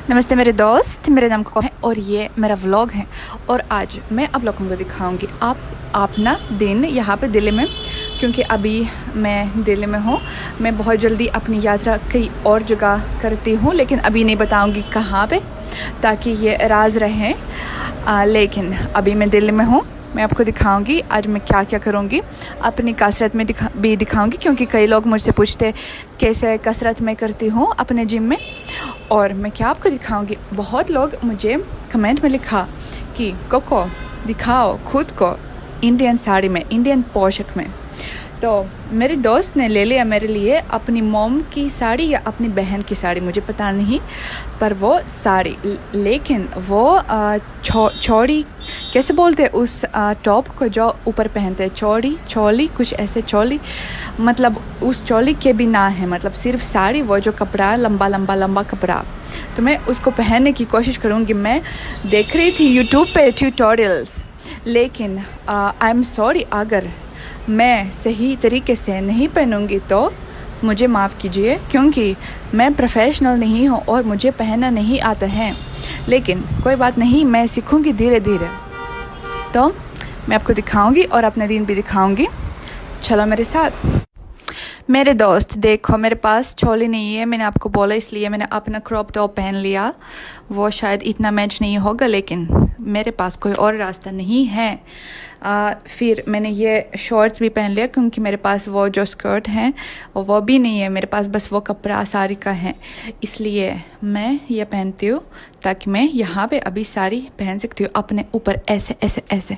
नमस्ते मेरे दोस्त, मेरे नाम को है और ये मेरा व्लॉग है। और आज मैं आप लोगों को दिखाऊंगी आप ना दिन यहाँ पे दिल्ली में, क्योंकि अभी मैं दिल्ली में हूँ। मैं बहुत जल्दी अपनी यात्रा कई और जगह करती हूँ, लेकिन अभी नहीं बताऊंगी कहाँ पे, ताकि ये राज रहे। लेकिन अभी मैं दिल्ली में हूँ। मैं आपको दिखाऊंगी आज मैं क्या क्या करूँगी। अपनी कसरत में भी दिखाऊंगी, क्योंकि कई लोग मुझसे पूछते कैसे कसरत मैं करती हूँ अपने जिम में। और मैं क्या आपको दिखाऊंगी। बहुत लोग मुझे कमेंट में लिखा कि कोको दिखाओ खुद को इंडियन साड़ी में, इंडियन पोशाक में। तो मेरे दोस्त ने ले लिया मेरे लिए अपनी मॉम की साड़ी या अपनी बहन की साड़ी, मुझे पता नहीं, पर वो साड़ी, लेकिन वो चौड़ी कैसे बोलते हैं उस टॉप को जो ऊपर पहनते हैं, चोली कुछ ऐसे, चोली मतलब उस चोली के भी ना है, मतलब सिर्फ साड़ी, वो जो कपड़ा लंबा कपड़ा। तो मैं उसको पहनने की कोशिश करूँगी। मैं देख रही थी यूट्यूब पे ट्यूटोरियल्स, लेकिन आई एम सॉरी, अगर मैं सही तरीके से नहीं पहनूंगी तो मुझे माफ़ कीजिए, क्योंकि मैं प्रोफेशनल नहीं हूँ और मुझे पहनना नहीं आता है। लेकिन कोई बात नहीं, मैं सीखूंगी धीरे धीरे। तो मैं आपको दिखाऊंगी और अपने दिन भी दिखाऊंगी। चलो मेरे साथ। मेरे दोस्त देखो, मेरे पास चोली नहीं है, मैंने आपको बोला, इसलिए मैंने अपना क्रॉप टॉप पहन लिया। वो शायद इतना मैच नहीं होगा, लेकिन मेरे पास कोई और रास्ता नहीं है। फिर मैंने ये शॉर्ट्स भी पहन लिया, क्योंकि मेरे पास वो जो स्कर्ट है वो भी नहीं है मेरे पास, बस वो कपड़ा साड़ी का है, इसलिए मैं ये पहनती हूँ ताकि मैं यहाँ पे अभी साड़ी पहन सकती हूँ अपने ऊपर ऐसे ऐसे ऐसे।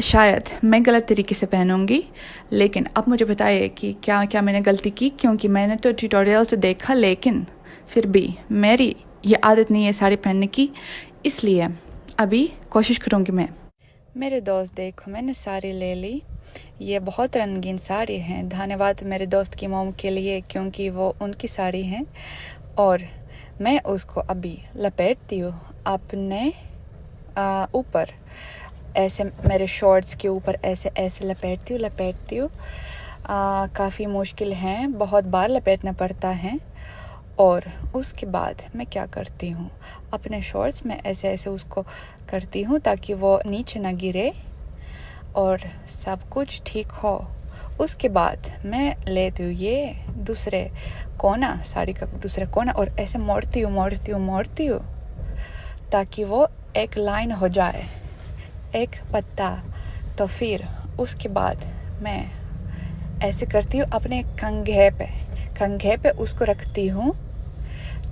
शायद मैं गलत तरीके से पहनूंगी, लेकिन अब मुझे बताइए कि क्या क्या मैंने गलती की, क्योंकि मैंने तो ट्यूटोरियल तो देखा, लेकिन फिर भी मेरी ये आदत नहीं है साड़ी पहनने की, इसलिए अभी कोशिश करूँगी मैं। मेरे दोस्त देखो, मैंने साड़ी ले ली। ये बहुत रंगीन साड़ी है, धन्यवाद मेरे दोस्त की मॉम के लिए, क्योंकि वो उनकी साड़ी है। और मैं उसको अभी लपेटती हूँ अपने ऊपर, ऐसे मेरे शॉर्ट्स के ऊपर ऐसे ऐसे लपेटती हूँ। काफ़ी मुश्किल है, बहुत बार लपेटना पड़ता है। और उसके बाद मैं क्या करती हूँ, अपने शॉर्ट्स में ऐसे ऐसे उसको करती हूँ ताकि वो नीचे ना गिरे और सब कुछ ठीक हो। उसके बाद मैं लेती हूँ ये दूसरे कोना, साड़ी का दूसरा कोना, और ऐसे मोड़ती हूँ ताकि वो एक लाइन हो जाए, एक पत्ता। तो फिर उसके बाद मैं ऐसे करती हूँ अपने कंघे पे उसको रखती हूँ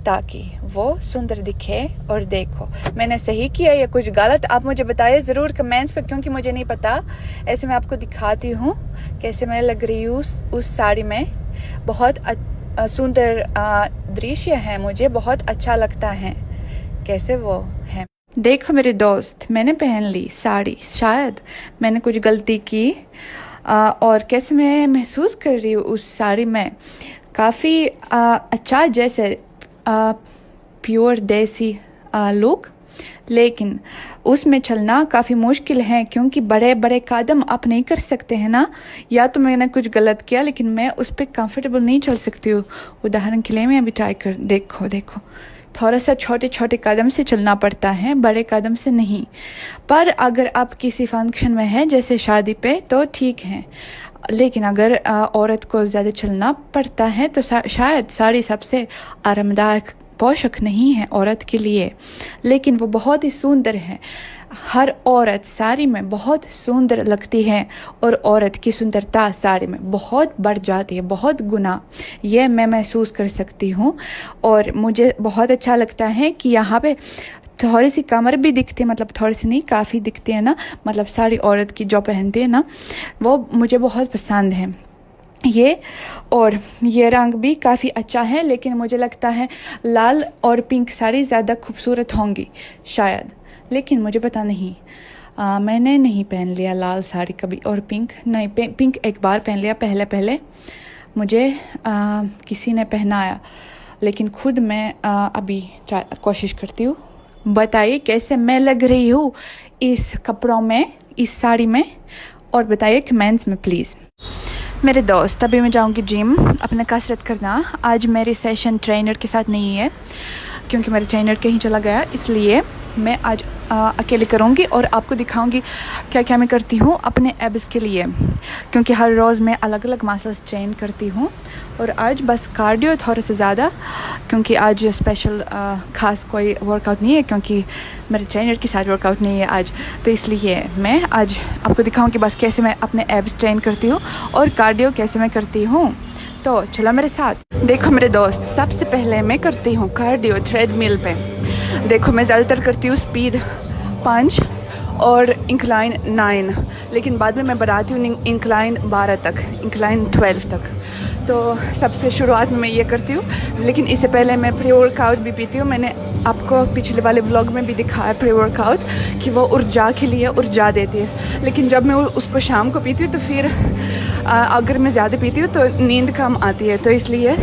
ताकि वो सुंदर दिखे। और देखो, मैंने सही किया या कुछ गलत, आप मुझे बताइए ज़रूर कमेंट्स पे, क्योंकि मुझे नहीं पता। ऐसे मैं आपको दिखाती हूँ कैसे मैं लग रही हूँ उस साड़ी में। बहुत सुंदर दृश्य है, मुझे बहुत अच्छा लगता है कैसे वो है। देखो मेरे दोस्त, मैंने पहन ली साड़ी, शायद मैंने कुछ गलती की। और कैसे मैं महसूस कर रही हूँ उस साड़ी में, काफ़ी अच्छा, जैसे प्योर देसी लुक, लेकिन उसमें चलना काफ़ी मुश्किल है, क्योंकि बड़े बड़े कदम आप नहीं कर सकते हैं ना। या तो मैंने कुछ गलत किया, लेकिन मैं उस पर कंफर्टेबल नहीं चल सकती हूँ। उदाहरण के लिए मैं अभी ट्राई कर, देखो थोड़ा सा छोटे कदम से चलना पड़ता है, बड़े कदम से नहीं। पर अगर आप किसी फंक्शन में हैं, जैसे शादी पे, तो ठीक है, लेकिन अगर औरत को ज़्यादा चलना पड़ता है तो शायद साड़ी सबसे आरामदायक पोशाक नहीं है औरत के लिए, लेकिन वो बहुत ही सुंदर है। हर औरत साड़ी में बहुत सुंदर लगती है, और औरत की सुंदरता साड़ी में बहुत बढ़ जाती है, बहुत गुना। ये मैं महसूस कर सकती हूँ। और मुझे बहुत अच्छा लगता है कि यहाँ पे थोड़ी सी कमर भी दिखती है, मतलब थोड़ी सी नहीं, काफ़ी दिखती है ना, मतलब साड़ी औरत की जो पहनती है ना, वो मुझे बहुत पसंद है ये। और ये रंग भी काफ़ी अच्छा है, लेकिन मुझे लगता है लाल और पिंक साड़ी ज़्यादा खूबसूरत होंगी शायद, लेकिन मुझे पता नहीं। मैंने नहीं पहन लिया लाल साड़ी कभी, और पिंक नहीं, पिंक एक बार पहन लिया पहले मुझे किसी ने पहनाया, लेकिन खुद मैं अभी कोशिश करती हूँ। बताइए कैसे मैं लग रही हूँ इस कपड़ों में, इस साड़ी में, और बताइए कमेंट्स में प्लीज़। मेरे दोस्त, अभी मैं जाऊंगी जिम अपना कसरत करना। आज मेरी सेशन ट्रेनर के साथ नहीं है, क्योंकि मेरा ट्रेनर कहीं चला गया, इसलिए मैं आज अकेले करूँगी और आपको दिखाऊंगी क्या क्या मैं करती हूँ अपने एब्स के लिए, क्योंकि हर रोज़ मैं अलग अलग मसल्स ट्रेन करती हूँ। और आज बस कार्डियो थोड़ा सा ज़्यादा, क्योंकि आज स्पेशल ख़ास कोई वर्कआउट नहीं है, क्योंकि मेरे ट्रेनर के साथ वर्कआउट नहीं है आज, तो इसलिए मैं आज आपको दिखाऊंगी बस कैसे मैं अपने एब्स ट्रेन करती हूँ और कार्डियो कैसे मैं करती हूँ। तो चलो मेरे साथ। देखो मेरे दोस्त, सबसे पहले मैं करती हूँ कार्डियो ट्रेडमिल पे। देखो मैं ज़्यादातर करती हूँ स्पीड 5 और इंक्लाइन 9, लेकिन बाद में मैं बढ़ाती हूँ इंक्लाइन 12 तक, इंक्लाइन 12 तक। तो सबसे शुरुआत में मैं ये करती हूँ, लेकिन इससे पहले मैं प्री वर्कआउट भी पीती हूँ। मैंने आपको पिछले वाले व्लॉग में भी दिखाया प्री वर्कआउट कि वो ऊर्जा के लिए ऊर्जा देती है, लेकिन जब मैं उसको शाम को पीती हूँ तो फिर अगर मैं ज़्यादा पीती हूँ तो नींद कम आती है, तो इसलिए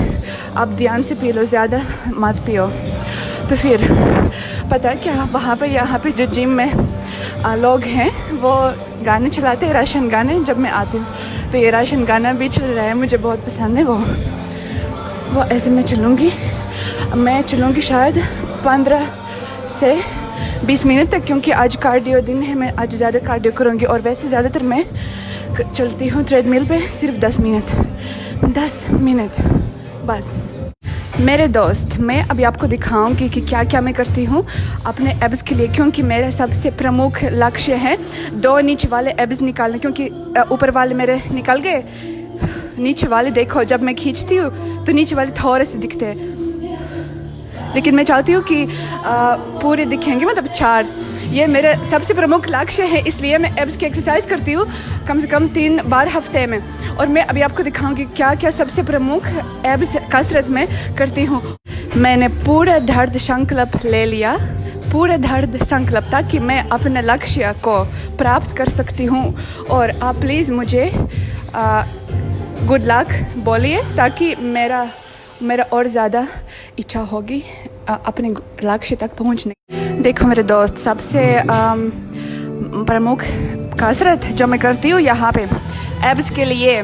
आप ध्यान से पी लो, ज़्यादा मत पियो। तो फिर पता है क्या, वहाँ पे यहाँ पे जो जिम में लोग हैं वो गाने चलाते हैं, रशियन गाने। जब मैं आती हूँ तो ये रशियन गाना भी चल रहा है, मुझे बहुत पसंद है वो ऐसे मैं चलूँगी शायद 15 से 20 मिनट तक, क्योंकि आज कार्डियो दिन है, मैं आज ज़्यादा कार्डियो करूँगी। और वैसे ज़्यादातर मैं चलती हूँ ट्रेडमिल पे सिर्फ 10 मिनट बस। मेरे दोस्त, मैं अभी आपको दिखाऊंगी कि क्या क्या मैं करती हूँ अपने एब्स के लिए, क्योंकि मेरा सबसे प्रमुख लक्ष्य है 2 नीचे वाले एब्स निकालने, क्योंकि ऊपर वाले मेरे निकल गए, नीचे वाले देखो जब मैं खींचती हूँ तो नीचे वाले थोड़े से दिखते हैं, लेकिन मैं चाहती हूँ कि पूरे दिखेंगे, मतलब 4। ये मेरा सबसे प्रमुख लक्ष्य है, इसलिए मैं एब्स की एक्सरसाइज करती हूँ कम से कम 3 बार हफ्ते में। और मैं अभी आपको दिखाऊंगी क्या क्या सबसे प्रमुख एब्स कसरत में करती हूँ। मैंने पूरा दृढ़ संकल्प ले लिया, पूरा दृढ़ संकल्प, ताकि मैं अपने लक्ष्य को प्राप्त कर सकती हूँ। और आप प्लीज़ मुझे गुड लक बोलिए, ताकि मेरा और ज़्यादा इच्छा होगी अपने लक्ष्य तक पहुँचने। देखो मेरे दोस्त, सबसे प्रमुख कसरत जो मैं करती हूँ यहाँ पे एब्स के लिए,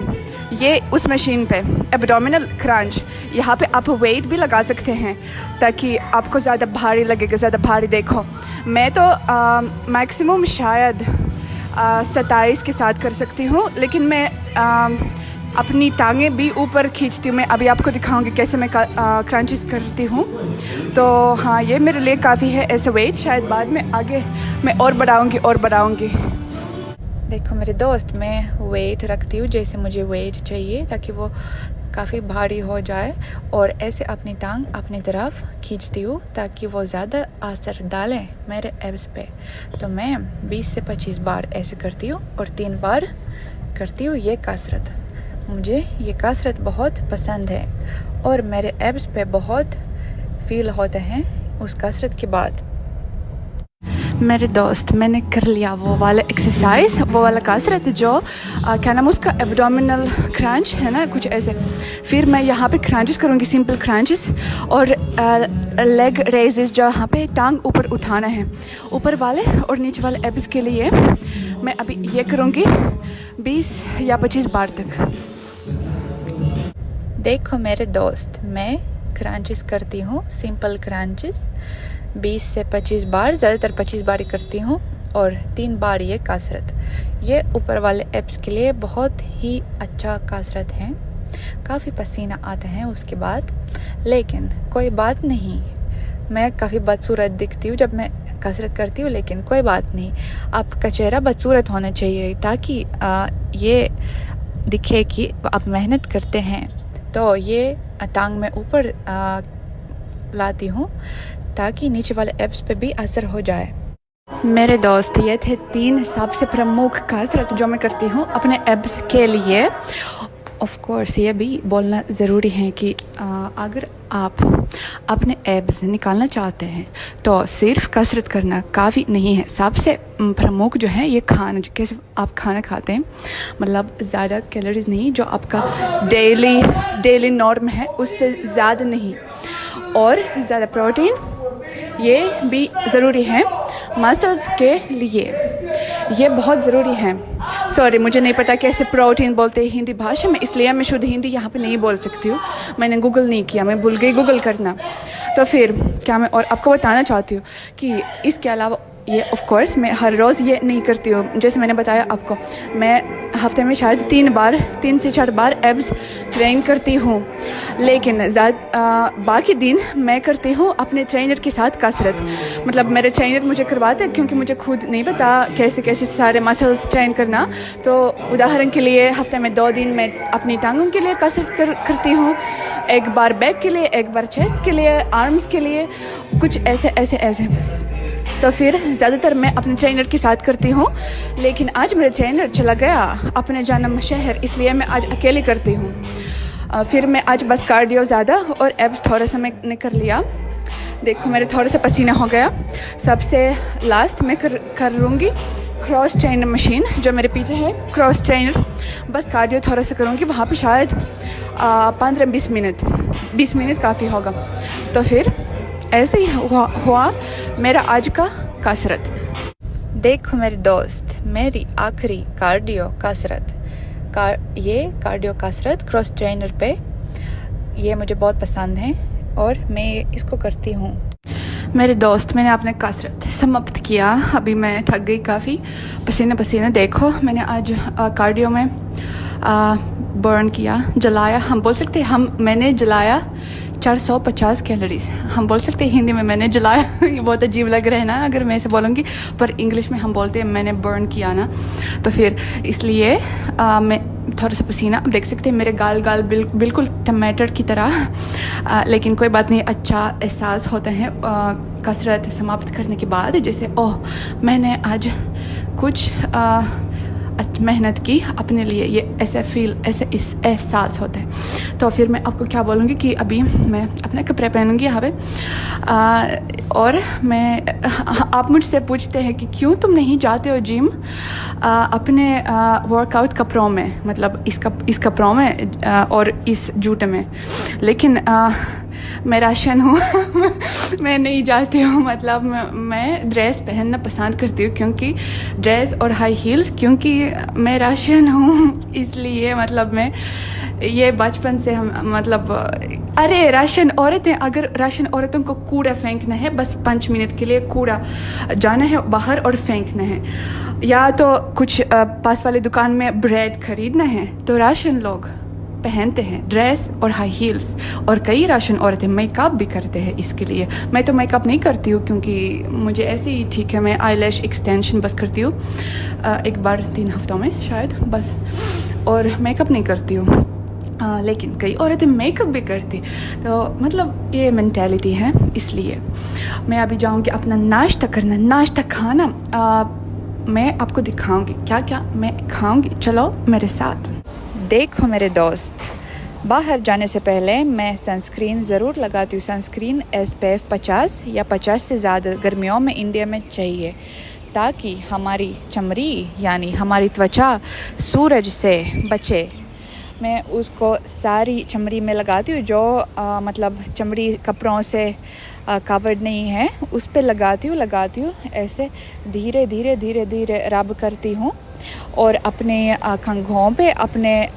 ये उस मशीन पे एब्डोमिनल क्रंच, यहाँ पे आप वेट भी लगा सकते हैं ताकि आपको ज़्यादा भारी लगेगा, ज़्यादा भारी। देखो मैं तो मैक्सिमम शायद 27 के साथ कर सकती हूँ, लेकिन मैं अपनी टांगें भी ऊपर खींचती हूँ। मैं अभी आपको दिखाऊंगी कैसे मैं क्रंचेस करती हूँ। तो हाँ, ये मेरे लिए काफ़ी है ऐसे वेट, शायद बाद में आगे मैं और बढ़ाऊंगी। देखो मेरे दोस्त, मैं वेट रखती हूँ जैसे मुझे वेट चाहिए, ताकि वो काफ़ी भारी हो जाए, और ऐसे अपनी टांग अपनी तरफ खींचती हूँ ताकि वो ज़्यादा असर डालें मेरे एब्स पे। तो मैं 20 से 25 बार ऐसे करती हूँ और 3 बार करती हूँ ये कसरत। मुझे ये कसरत बहुत पसंद है और मेरे एब्स पे बहुत फील होते हैं उस कसरत के बाद। मेरे दोस्त, मैंने कर लिया वो वाला एक्सरसाइज, वो वाला कसरत जो क्या नाम उसका, एब्डोमिनल क्रंच है ना, कुछ ऐसे। फिर मैं यहाँ पे क्रंचेस करूँगी, सिंपल क्रंचेस और लेग रेजेस, जहाँ पे टांग ऊपर उठाना है, ऊपर वाले और नीचे वाले एब्स के लिए मैं अभी ये करूँगी 20 या 25 बार तक। देखो मेरे दोस्त, मैं क्रंचेस करती हूँ, सिंपल क्रंचेस 20 से 25 बार, ज़्यादातर 25 बार ही करती हूँ, और 3 बार ये कसरत। ये ऊपर वाले एब्स के लिए बहुत ही अच्छा कसरत है। काफ़ी पसीना आता है उसके बाद, लेकिन कोई बात नहीं, मैं काफ़ी बदसूरत दिखती हूँ जब मैं कसरत करती हूँ, लेकिन कोई बात नहीं, आपका चेहरा बदसूरत होना चाहिए ताकि ये दिखे कि आप मेहनत करते हैं। तो ये टांग में ऊपर लाती हूँ ताकि नीचे वाले एब्स पे भी असर हो जाए। मेरे दोस्त, ये थे 3 सबसे प्रमुख कसरत जो मैं करती हूँ अपने एब्स के लिए। ऑफ कोर्स ये भी बोलना ज़रूरी है कि अगर आप अपने एब्स निकालना चाहते हैं तो सिर्फ कसरत करना काफ़ी नहीं है। सबसे प्रमुख जो है ये खाना, जो कैसे आप खाना खाते हैं, मतलब ज़्यादा कैलोरीज नहीं, जो आपका डेली नॉर्म है उससे ज़्यादा नहीं, और ज़्यादा प्रोटीन, ये भी ज़रूरी है मसल्स के लिए, ये बहुत ज़रूरी है। सॉरी, मुझे नहीं पता कैसे प्रोटीन बोलते हैं हिंदी भाषा में, इसलिए मैं शुद्ध हिंदी यहाँ पे नहीं बोल सकती हूँ। मैंने गूगल नहीं किया, मैं भूल गई गूगल करना। तो फिर क्या मैं और आपको बताना चाहती हूँ कि इसके अलावा ये ऑफ कोर्स मैं हर रोज़ ये नहीं करती हूँ। जैसे मैंने बताया आपको, मैं हफ्ते में शायद 3 से 4 बार एब्स ट्रेन करती हूँ, लेकिन बाकी दिन मैं करती हूँ अपने ट्रेनर के साथ कसरत। मतलब मेरे ट्रेनर मुझे करवाते हैं, क्योंकि मुझे खुद नहीं पता कैसे कैसे सारे मसल्स ट्रेन करना। तो उदाहरण के लिए हफ्ते में 2 दिन मैं अपनी टांगों के लिए कसरत करती हूँ, एक बार बैक के लिए, एक बार चेस्ट के लिए, आर्म्स के लिए, कुछ ऐसे। तो फिर ज़्यादातर मैं अपने ट्रेनर के साथ करती हूँ, लेकिन आज मेरा ट्रेनर चला गया अपने जन्म शहर, इसलिए मैं आज अकेले करती हूँ। फिर मैं आज बस कार्डियो ज़्यादा और एब्स थोड़ा सा मैंने कर लिया। देखो मेरे थोड़ा सा पसीना हो गया। सबसे लास्ट मैं कर लूँगी क्रॉस ट्रेनर मशीन, जो मेरे पीछे है क्रॉस ट्रेनर। बस कार्डियो थोड़ा सा करूँगी वहाँ पे, शायद 15-20 मिनट, 20 मिनट काफ़ी होगा। तो फिर ऐसे ही हुआ मेरा आज का कसरत। देखो मेरे दोस्त, मेरी आखिरी कार्डियो कसरत ये कार्डियो कसरत क्रॉस ट्रेनर पे, ये मुझे बहुत पसंद है और मैं इसको करती हूँ। मेरे दोस्त, मैंने अपने कसरत समाप्त किया। अभी मैं थक गई काफ़ी, पसीने। देखो मैंने आज कार्डियो में बर्न किया, जलाया, हम बोल सकते हैं मैंने जलाया 450 कैलोरीज। हम बोल सकते हैं हिंदी में मैंने जलाया। ये बहुत अजीब लग रहा है ना अगर मैं ऐसे बोलूँगी, पर इंग्लिश में हम बोलते हैं मैंने बर्न किया ना। तो फिर इसलिए मैं थोड़ा सा पसीना, आप देख सकते हैं मेरे गाल बिल्कुल टमाटर की तरह। लेकिन कोई बात नहीं, अच्छा एहसास होता है कसरत समाप्त करने के बाद, जैसे ओह मैंने आज कुछ मेहनत की अपने लिए, ये ऐसे इस एहसास होता है। तो फिर मैं आपको क्या बोलूँगी कि अभी मैं अपने कपड़े पहनूँगी यहाँ पे, और आप मुझसे पूछते हैं कि क्यों तुम नहीं जाते हो जिम अपने वर्कआउट कपड़ों में, मतलब इस कपड़ों में और इस जूते में। लेकिन मैं राशन हूँ। मैं नहीं जाती हूँ, मतलब मैं ड्रेस पहनना पसंद करती हूँ, क्योंकि ड्रेस और हाई हील्स, क्योंकि मैं राशन हूँ इसलिए। मतलब मैं ये बचपन से मतलब अरे राशन औरतें, अगर राशन औरतों को कूड़ा फेंकना है, बस 5 मिनट के लिए कूड़ा जाना है बाहर और फेंकना है, या तो कुछ पास वाली दुकान में ब्रेड खरीदना है, तो राशन लोग पहनते हैं ड्रेस और हाई हील्स। और कई राशन औरतें मेकअप भी करते हैं इसके लिए। मैं तो मेकअप नहीं करती हूँ, क्योंकि मुझे ऐसे ही ठीक है। मैं आईलैश एक्सटेंशन बस करती हूँ 1 बार 3 हफ्तों में शायद, बस, और मेकअप नहीं करती हूँ। लेकिन कई औरतें मेकअप भी करती, तो मतलब ये मेंटालिटी है। इसलिए मैं अभी जाऊँगी अपना नाश्ता खाना। मैं आपको दिखाऊँगी क्या क्या मैं खाऊँगी, चलो मेरे साथ। देखो मेरे दोस्त, बाहर जाने से पहले मैं सनस्क्रीन ज़रूर लगाती हूँ। सनस्क्रीन SPF 50 या 50 से ज़्यादा गर्मियों में इंडिया में चाहिए, ताकि हमारी चमड़ी यानी हमारी त्वचा सूरज से बचे। मैं उसको सारी चमड़ी में लगाती हूँ, जो मतलब चमड़ी कपड़ों से कवर्ड नहीं है, उस पे लगाती हूँ। ऐसे धीरे धीरे रब करती हूँ, और अपने कंधों पे, अपने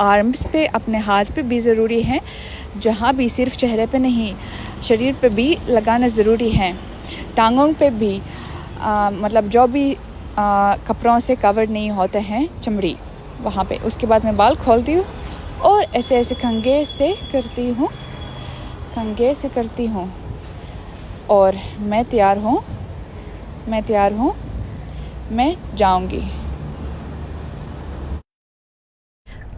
आर्म्स पे, अपने हाथ पे भी ज़रूरी है, जहाँ भी, सिर्फ चेहरे पे नहीं, शरीर पे भी लगाना ज़रूरी है, टांगों पे भी, मतलब जो भी कपड़ों से कवर्ड नहीं होते हैं चमड़ी, वहाँ पे। उसके बाद मैं बाल खोलती हूँ और ऐसे कंघे से करती हूँ, और मैं तैयार हूँ, मैं जाऊँगी।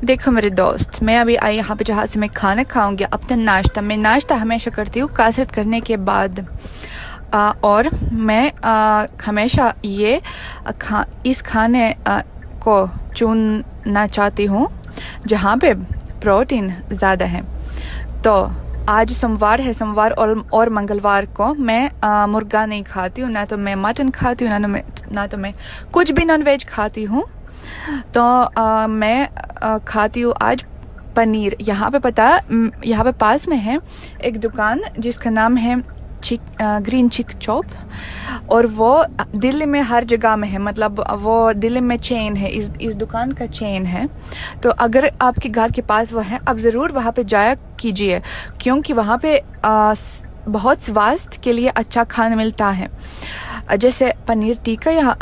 देखो मेरे दोस्त, मैं अभी आई यहाँ पे, जहाँ से मैं खाना खाऊंगी अपना नाश्ता। मैं नाश्ता हमेशा करती हूँ कसरत करने के बाद, और मैं हमेशा इस खाने को चुनना चाहती हूँ जहाँ पे प्रोटीन ज़्यादा है। तो आज सोमवार है, सोमवार और मंगलवार को मैं मुर्गा नहीं खाती हूँ, ना तो मैं मटन खाती हूँ, ना तो मैं कुछ भी नॉनवेज खाती हूँ। तो मैं खाती हूँ आज पनीर। यहाँ पे पास में है एक दुकान जिसका नाम है ग्रीन चिक चॉप, और वो दिल्ली में हर जगह में है, मतलब वो दिल्ली में चेन है, इस दुकान का चेन है। तो अगर आपके घर के पास वो है, आप ज़रूर वहाँ पे जाया कीजिए, क्योंकि वहाँ पे बहुत स्वास्थ्य के लिए अच्छा खाना मिलता है। जैसे पनीर टिक्का यहाँ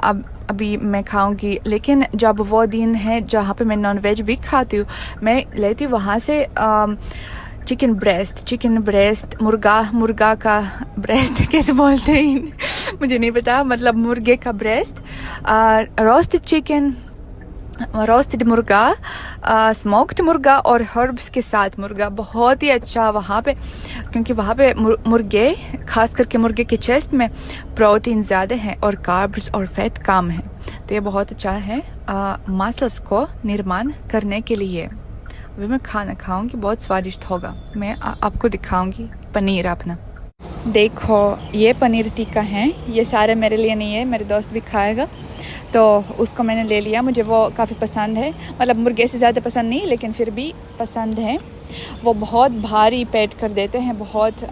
अभी मैं खाऊंगी, लेकिन जब वो दिन है जहाँ पे मैं नॉनवेज भी खाती हूँ, मैं लेती हूँ वहाँ से चिकन ब्रेस्ट, मुर्गा का ब्रेस्ट कैसे बोलते हैं मुझे नहीं पता, मतलब मुर्गे का ब्रेस्ट, रोस्टेड मुर्गा, स्मोक्ड मुर्गा और हर्ब्स के साथ मुर्गा, बहुत ही अच्छा वहाँ पे, क्योंकि वहाँ पे मुर्गे, खास करके मुर्गे के चेस्ट में प्रोटीन ज़्यादा है और कार्ब्स और फैट कम है, तो ये बहुत अच्छा है मसल्स को निर्माण करने के लिए। अभी मैं खाना खाऊंगी, बहुत स्वादिष्ट होगा। मैं आपको दिखाऊंगी पनीर अपना। देखो ये पनीर टिक्का है, ये सारे मेरे लिए नहीं है, मेरे दोस्त भी खाएगा, तो उसको मैंने ले लिया। मुझे वो काफ़ी पसंद है, मतलब मुर्गे से ज़्यादा पसंद नहीं, लेकिन फिर भी पसंद है। वो बहुत भारी पेट कर देते हैं, बहुत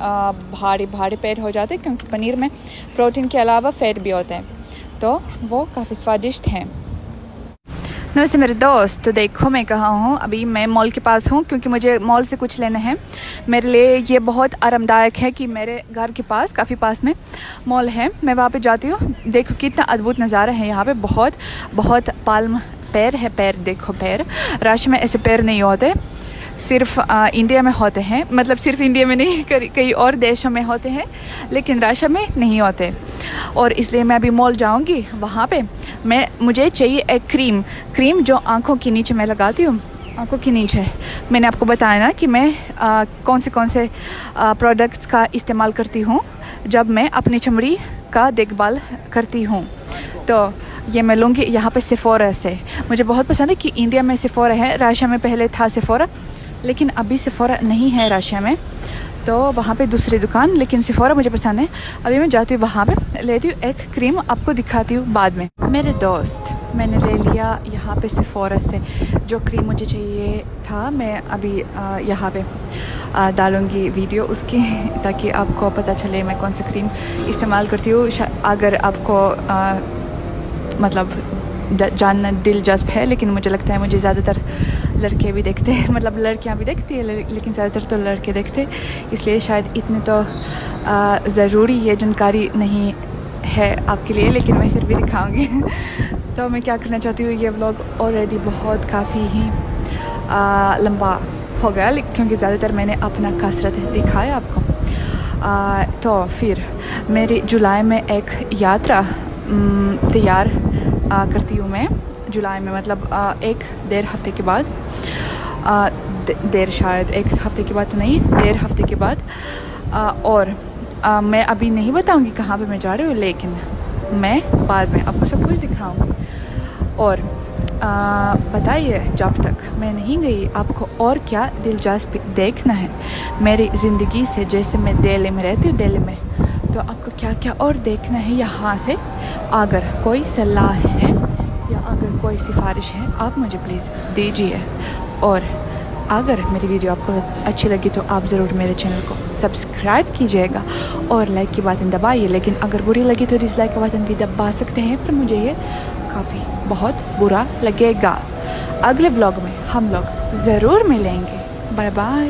भारी पेट हो जाते हैं, क्योंकि पनीर में प्रोटीन के अलावा फैट भी होता है, तो वो काफ़ी स्वादिष्ट है। नमस्ते मेरे दोस्त, तो देखो मैं कहाँ हूँ। अभी मैं मॉल के पास हूँ, क्योंकि मुझे मॉल से कुछ लेना है। मेरे लिए ये बहुत आरामदायक है कि मेरे घर के पास, काफ़ी पास में मॉल है, मैं वहाँ पे जाती हूँ। देखो कितना अद्भुत नज़ारा है यहाँ पे, बहुत पाल्म पेड़ है। देखो पेड़, राशि में ऐसे पेड़ नहीं होते, सिर्फ इंडिया में होते हैं, मतलब सिर्फ इंडिया में नहीं, कई और देशों में होते हैं, लेकिन राशि में नहीं होते। और इसलिए मैं अभी मॉल जाऊंगी, वहाँ पे मुझे चाहिए एक क्रीम जो आँखों के नीचे मैं लगाती हूँ, आँखों के नीचे। मैंने आपको बताया ना कि मैं कौन से प्रोडक्ट्स का इस्तेमाल करती हूँ जब मैं अपनी चमड़ी का देखभाल करती हूँ। तो ये मैं लूँगी यहाँ पे सेफोरा से। मुझे बहुत पसंद है कि इंडिया में सेफोरा है, रशिया में पहले था सेफोरा, लेकिन अभी सेफोरा नहीं है रशिया में, तो वहाँ पे दूसरी दुकान, लेकिन सेफोरा मुझे पसंद है। अभी मैं जाती हूँ वहाँ पे, लेती हूँ एक क्रीम, आपको दिखाती हूँ बाद में। मेरे दोस्त, मैंने ले लिया यहाँ पे सेफोरा से जो क्रीम मुझे चाहिए था। मैं अभी यहाँ पे डालूँगी वीडियो उसकी, ताकि आपको पता चले मैं कौन सा क्रीम इस्तेमाल करती हूँ। अगर आपको मतलब जानना दिलचस्प है, लेकिन मुझे लगता है मुझे ज़्यादातर लड़के भी देखते हैं, मतलब लड़कियां भी देखती है, लेकिन ज़्यादातर तो लड़के देखते हैं, इसलिए शायद इतने तो ज़रूरी ये जानकारी नहीं है आपके लिए, लेकिन मैं फिर भी दिखाऊंगी। तो मैं क्या करना चाहती हूँ, ये व्लॉग ऑलरेडी बहुत काफ़ी ही लंबा हो गया, क्योंकि ज़्यादातर मैंने अपना कसरत दिखाया आपको। तो फिर मेरी जुलाई में एक यात्रा तैयार करती हूँ मैं, जुलाई में, मतलब 1-1.5 हफ्ते के बाद, शायद 1 हफ्ते के बाद तो नहीं, 1.5 हफ्ते के बाद। और मैं अभी नहीं बताऊँगी कहाँ पे मैं जा रही हूँ, लेकिन मैं बाद में आपको सब कुछ दिखाऊँगी। और बताइए, जब तक मैं नहीं गई आपको और क्या दिलचस्प देखना है मेरी ज़िंदगी से। जैसे मैं दिल्ली में रहती हूँ, दिल्ली में, तो आपको क्या क्या और देखना है यहाँ से। अगर कोई सलाह है या अगर कोई सिफारिश है, आप मुझे प्लीज़ दीजिए। और अगर मेरी वीडियो आपको अच्छी लगी तो आप ज़रूर मेरे चैनल को सब्सक्राइब कीजिएगा और लाइक की बटन दबाइए। लेकिन अगर बुरी लगी तो डिसलाइक का बटन भी दबा सकते हैं, पर मुझे ये काफ़ी बहुत बुरा लगेगा। अगले व्लॉग में हम लोग ज़रूर मिलेंगे। Bye bye.